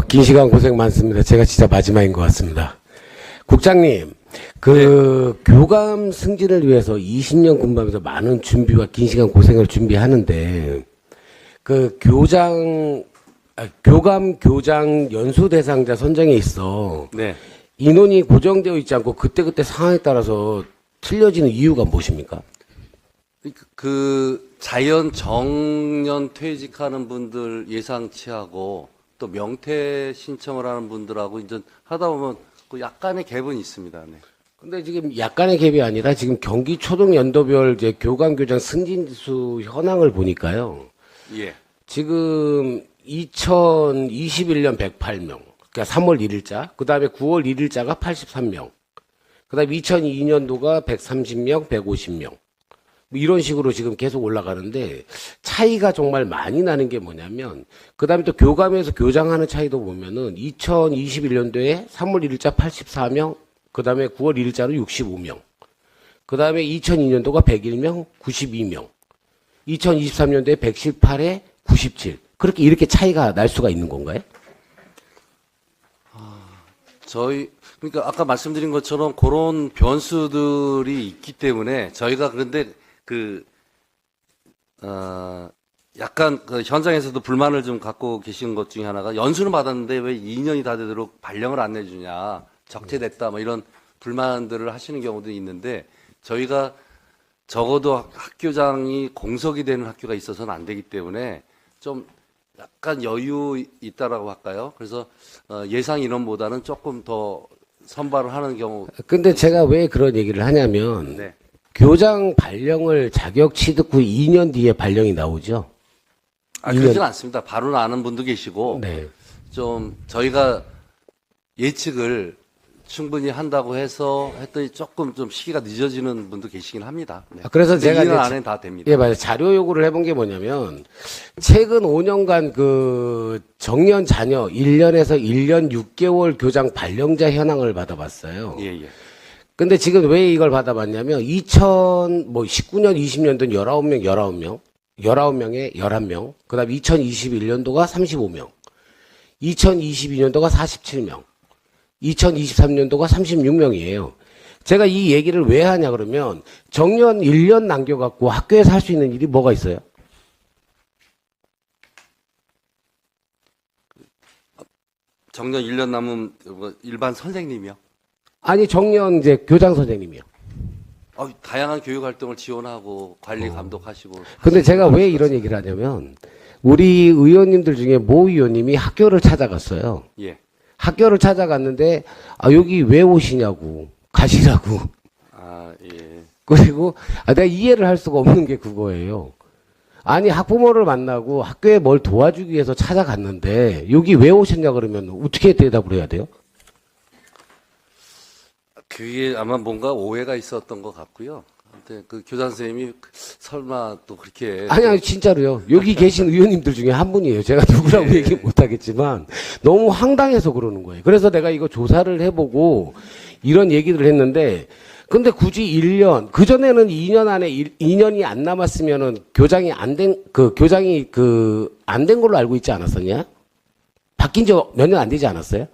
긴 시간 고생 많습니다. 제가 진짜 마지막인 것 같습니다. 국장님, 교감 승진을 위해서 20년 근무하면서 많은 준비와 긴 시간 고생을 준비하는데, 교감 교장 연수 대상자 선정에 있어 네. 인원이 고정되어 있지 않고 그때그때 상황에 따라서 틀려지는 이유가 무엇입니까? 자연 정년 퇴직하는 분들 예상치 하고 또 명퇴 신청을 하는 분들하고 이제 하다 보면 약간의 갭은 있습니다. 네. 근데 지금 약간의 갭이 아니라 지금 경기 초등연도별 이제 교감 교장 승진수 현황을 보니까요. 예. 지금 2021년 108명. 그러니까 3월 1일자. 그다음에 9월 1일자가 83명. 그다음에 2002년도가 130명, 150명. 뭐 이런 식으로 지금 계속 올라가는데 차이가 정말 많이 나는 게 뭐냐면 그다음에 또 교감에서 교장하는 차이도 보면은 2021년도에 3월 1일자 84명, 그다음에 9월 1일자로 65명. 그다음에 2002년도가 101명, 92명. 2023년도에 118에 97. 그렇게 이렇게 차이가 날 수가 있는 건가요? 그러니까 아까 말씀드린 것처럼 그런 변수들이 있기 때문에 저희가 그런데 약간 현장에서도 불만을 좀 갖고 계신 것 중에 하나가 연수는 받았는데 왜 2년이 다 되도록 발령을 안 내주냐, 적체됐다, 뭐 이런 불만들을 하시는 경우도 있는데 저희가 적어도 학교장이 공석이 되는 학교가 있어서는 안 되기 때문에 좀 약간 여유 있다라고 할까요? 그래서 예상 인원보다는 조금 더 선발을 하는 경우. 근데 제가 왜 그런 얘기를 하냐면 네. 교장 발령을 자격 취득 후 2년 뒤에 발령이 나오죠. 그렇지는 않습니다. 바로 아는 분도 계시고 네. 좀 저희가 예측을 충분히 한다고 해서 했더니 조금 좀 시기가 늦어지는 분도 계시긴 합니다. 네. 그래서 제가 2년 안에 다 됩니다. 예, 맞아요. 자료 요구를 해본 게 뭐냐면 최근 5년간 정년 자녀 1년에서 1년 6개월 교장 발령자 현황을 받아봤어요. 예, 예. 근데 지금 왜 이걸 받아봤냐면 19년 20년도는 19명에 11명, 그다음 2021년도가 35명, 2022년도가 47명, 2023년도가 36명이에요. 제가 이 얘기를 왜 하냐 그러면 정년 1년 남겨갖고 학교에서 할 수 있는 일이 뭐가 있어요? 정년 1년 남은 일반 선생님이요? 아니 정년 이제 교장 선생님이요. 다양한 교육 활동을 지원하고 관리 감독하시고. 근데 제가 왜 이런 얘기를 하냐면 우리 의원님들 중에 모 의원님이 학교를 찾아갔어요. 예. 학교를 찾아갔는데 여기 왜 오시냐고 가시라고. 예. 그리고 내가 이해를 할 수가 없는 게 그거예요. 아니 학부모를 만나고 학교에 뭘 도와주기 위해서 찾아갔는데 여기 왜 오셨냐 그러면 어떻게 대답을 해야 돼요? 그게 아마 뭔가 오해가 있었던 것 같고요. 아무튼 교장 선생님이 설마 또 그렇게. 아니 진짜로요. 여기 계신 의원님들 중에 한 분이에요. 제가 누구라고 네. 얘기 못하겠지만 너무 황당해서 그러는 거예요. 그래서 내가 이거 조사를 해보고 이런 얘기를 했는데 근데 굳이 1년, 그전에는 2년 안에 2년이 안 남았으면은 교장이 안 된 걸로 알고 있지 않았었냐? 바뀐 지 몇 년 안 되지 않았어요?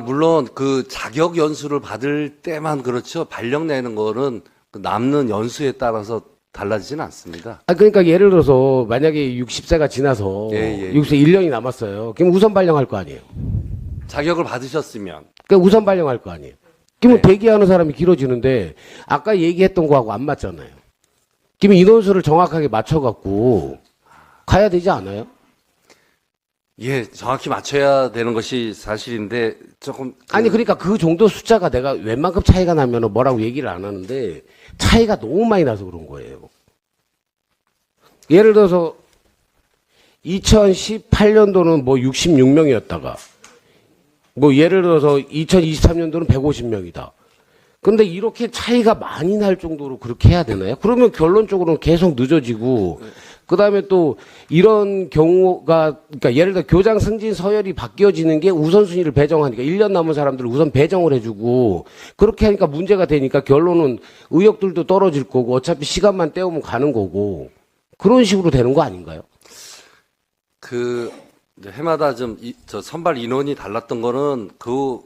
물론 자격 연수를 받을 때만 그렇죠. 발령 내는 거는 남는 연수에 따라서 달라지진 않습니다. 그러니까 예를 들어서 만약에 60세가 지나서 예. 60세 1년이 남았어요. 그럼 우선 발령할 거 아니에요? 자격을 받으셨으면. 그러니까 우선 발령할 거 아니에요? 그러면 네. 대기하는 사람이 길어지는데 아까 얘기했던 거하고 안 맞잖아요. 그러면 인원수를 정확하게 맞춰갖고 가야 되지 않아요? 예, 정확히 맞춰야 되는 것이 사실인데 조금. 아니 그러니까 그 정도 숫자가 내가 웬만큼 차이가 나면 뭐라고 얘기를 안 하는데 차이가 너무 많이 나서 그런 거예요. 예를 들어서 2018년도는 뭐 66명이었다가 뭐 예를 들어서 2023년도는 150명이다. 근데 이렇게 차이가 많이 날 정도로 그렇게 해야 되나요? 그러면 결론적으로는 계속 늦어지고 그다음에 또 이런 경우가 그러니까 예를 들어 교장 승진 서열이 바뀌어지는 게 우선순위를 배정하니까 1년 남은 사람들을 우선 배정을 해주고 그렇게 하니까 문제가 되니까 결론은 의욕들도 떨어질 거고 어차피 시간만 때우면 가는 거고 그런 식으로 되는 거 아닌가요? 이제 해마다 저 선발 인원이 달랐던 거는 그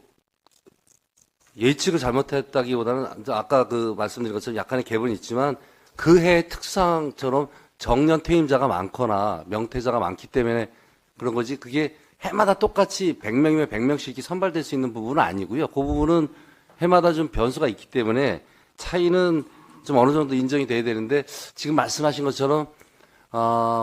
예측을 잘못했다기보다는 아까 그 말씀드린 것처럼 약간의 갭은 있지만 그 해의 특성처럼 정년 퇴임자가 많거나 명퇴자가 많기 때문에 그런 거지 그게 해마다 똑같이 100명이면 100명씩 이렇게 선발될 수 있는 부분은 아니고요. 그 부분은 해마다 좀 변수가 있기 때문에 차이는 좀 어느 정도 인정이 돼야 되는데 지금 말씀하신 것처럼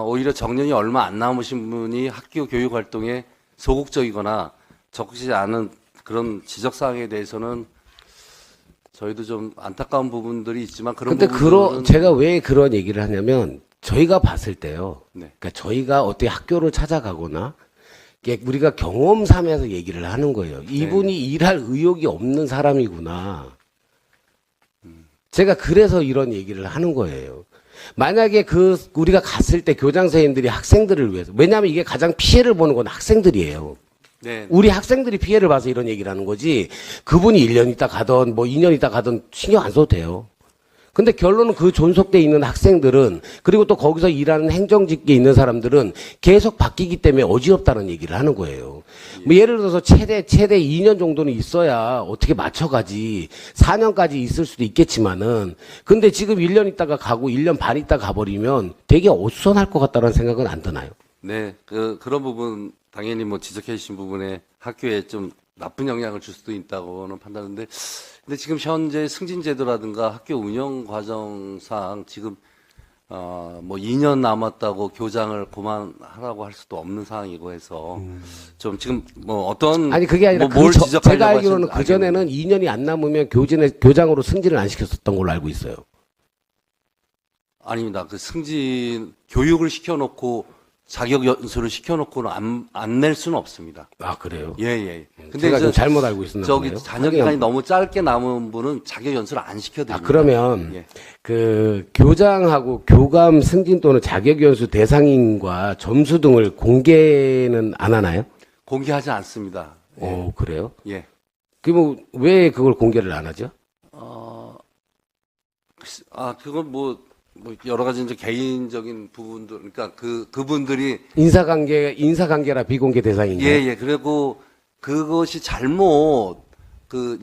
오히려 정년이 얼마 안 남으신 분이 학교 교육 활동에 소극적이거나 적지 않은 그런 지적사항에 대해서는 저희도 좀 안타까운 부분들이 있지만 그런 근데 부분들은 제가 왜 그런 얘기를 하냐면 저희가 봤을 때요. 네. 그러니까 저희가 어떻게 학교를 찾아가거나 이게 우리가 경험삼에서 얘기를 하는 거예요. 이분이 일할 의욕이 없는 사람이구나. 제가 그래서 이런 얘기를 하는 거예요. 만약에 우리가 갔을 때 교장 선생님들이 학생들을 위해서, 왜냐하면 이게 가장 피해를 보는 건 학생들이에요. 네. 우리 학생들이 피해를 봐서 이런 얘기를 하는 거지, 그분이 1년 있다 가던, 뭐 2년 있다 가던 신경 안 써도 돼요. 근데 결론은 그 존속돼 있는 학생들은, 그리고 또 거기서 일하는 행정직에 있는 사람들은 계속 바뀌기 때문에 어지럽다는 얘기를 하는 거예요. 뭐 예를 들어서 최대 2년 정도는 있어야 어떻게 맞춰가지. 4년까지 있을 수도 있겠지만은, 근데 지금 1년 있다가 가고 1년 반 있다 가버리면 되게 어수선할 것 같다는 생각은 안 드나요? 네, 그런 부분 당연히 뭐 지적해 주신 부분에 학교에 좀 나쁜 영향을 줄 수도 있다고는 판단하는데, 근데 지금 현재 승진제도라든가 학교 운영 과정상 지금 뭐 2년 남았다고 교장을 그만하라고 할 수도 없는 상황이고 해서 좀 지금 뭐 어떤 아니 그게 아니라 뭘 지적하려고 제가 알기로는 하시는지 그 전에는 2년이 안 남으면 교장으로 승진을 안 시켰었던 걸로 알고 있어요. 아닙니다. 그 승진 교육을 시켜놓고 자격 연수를 시켜놓고는 안 낼 수는 없습니다. 아 그래요? 예, 예. 근데 제가 좀 이제 잘못 알고 있었나 저기 보네요. 자녀 기간이 너무 짧게 남은 분은 자격 연수를 안 시켜드립니다. 그러면 예. 그 교장하고 교감 승진 또는 자격연수 대상인과 점수 등을 공개는 안 하나요? 공개하지 않습니다. 그래요? 예. 그럼 왜 그걸 공개를 안 하죠? 그건 뭐 여러 가지 이제 개인적인 부분들, 그러니까 그분들이 인사관계라 비공개 대상인가요? 예, 예. 그리고 그것이 잘못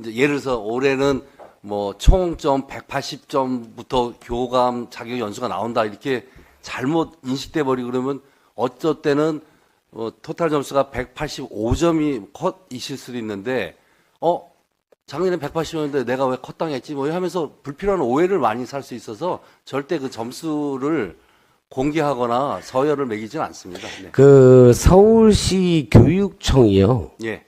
이제 예를 들어서 올해는 뭐 총점 180점부터 교감 자격 연수가 나온다 이렇게 잘못 인식돼 버리고 그러면 어쩔 때는 토탈 점수가 185점이 컷이실 수도 있는데 작년에 180이었는데 내가 왜 컷당했지 뭐 하면서 불필요한 오해를 많이 살 수 있어서 절대 그 점수를 공개하거나 서열을 매기지는 않습니다. 네. 그 서울시 교육청이요. 예.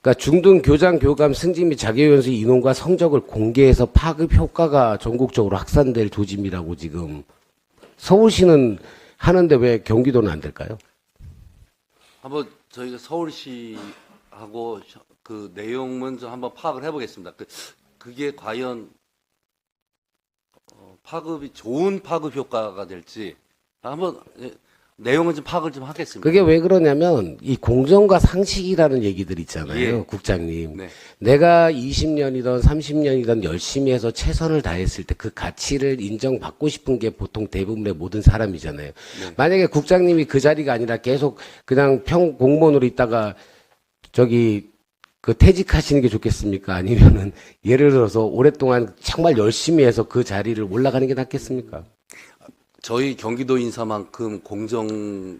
그러니까 중등 교장 교감 승진 및 자격연수 인원과 성적을 공개해서 파급 효과가 전국적으로 확산될 조짐이라고 지금 서울시는 하는데 왜 경기도는 안 될까요? 한번 저희가 서울시하고 그 내용은 좀 한번 파악을 해보겠습니다. 그게 과연 파급이 좋은 파급 효과가 될지 한번 내용은 좀 파악을 좀 하겠습니다. 그게 왜 그러냐면 이 공정과 상식이라는 얘기들 있잖아요, 예. 국장님. 네. 내가 20년이든 30년이든 열심히 해서 최선을 다했을 때 그 가치를 인정받고 싶은 게 보통 대부분의 모든 사람이잖아요. 네. 만약에 국장님이 그 자리가 아니라 계속 그냥 공무원으로 있다가 퇴직하시는 게 좋겠습니까? 아니면은 예를 들어서 오랫동안 정말 열심히 해서 그 자리를 올라가는 게 낫겠습니까? 저희 경기도 인사만큼 공정에서는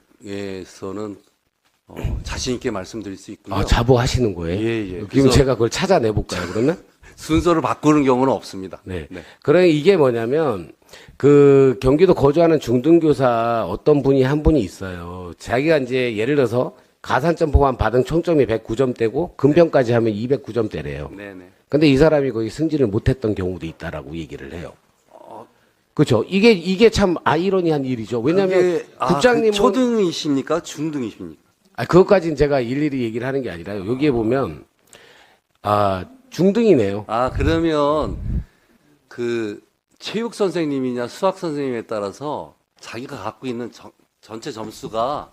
자신 있게 말씀드릴 수 있고요. 자부하시는 거예요? 예, 예. 그럼 그래서 제가 그걸 찾아내볼까요, 그러면? 순서를 바꾸는 경우는 없습니다. 네. 네. 그래, 이게 뭐냐면, 그 경기도 거주하는 중등교사 어떤 분이 한 분이 있어요. 자기가 이제 예를 들어서 가산점 포함 받은 총점이 109점대고, 금평까지 하면 209점대래요. 네네. 근데 이 사람이 거의 승진을 못했던 경우도 있다라고 얘기를 해요. 그렇죠. 이게 참 아이러니한 일이죠. 왜냐하면 국장님은 초등이십니까? 중등이십니까? 그것까지는 제가 일일이 얘기를 하는 게 아니라요. 여기에 보면 중등이네요. 그러면 그 체육 선생님이냐 수학 선생님에 따라서 자기가 갖고 있는 전체 점수가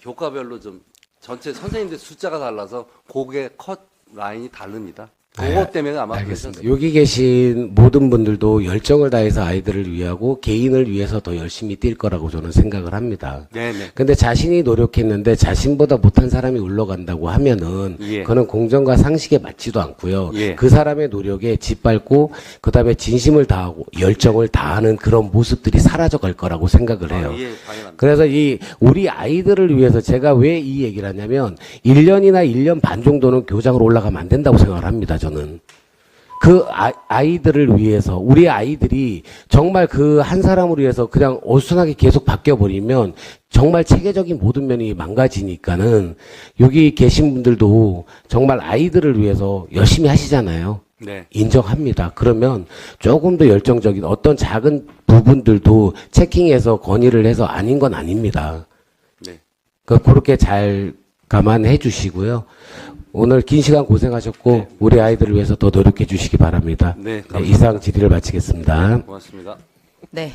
교과별로 좀 전체 선생님들 숫자가 달라서 그게 컷 라인이 다릅니다. 그것 때문에 아마 알겠습니다. 여기 계신 모든 분들도 열정을 다해서 아이들을 위하고 개인을 위해서 더 열심히 뛸 거라고 저는 생각을 합니다. 네네. 근데 자신이 노력했는데 자신보다 못한 사람이 올라간다고 하면은 예. 그는 공정과 상식에 맞지도 않고요. 예. 그 사람의 노력에 짓밟고 그다음에 진심을 다하고 열정을 다하는 그런 모습들이 사라져 갈 거라고 생각을 해요. 예, 당연합니다. 그래서 우리 아이들을 위해서 제가 왜 이 얘기를 하냐면 1년이나 1년 반 정도는 교장으로 올라가면 안 된다고 생각을 합니다. 저는. 그 아이들을 위해서 우리 아이들이 정말 그 한 사람을 위해서 그냥 어수선하게 계속 바뀌어버리면 정말 체계적인 모든 면이 망가지니까는 여기 계신 분들도 정말 아이들을 위해서 열심히 하시잖아요. 네. 인정합니다. 그러면 조금 더 열정적인 어떤 작은 부분들도 체킹해서 건의를 해서 아닌 건 아닙니다. 네. 그렇게 잘 감안해 주시고요. 오늘 긴 시간 고생하셨고 네. 우리 아이들을 위해서 더 노력해 주시기 바랍니다. 네, 이상 질의를 마치겠습니다. 고맙습니다. 네.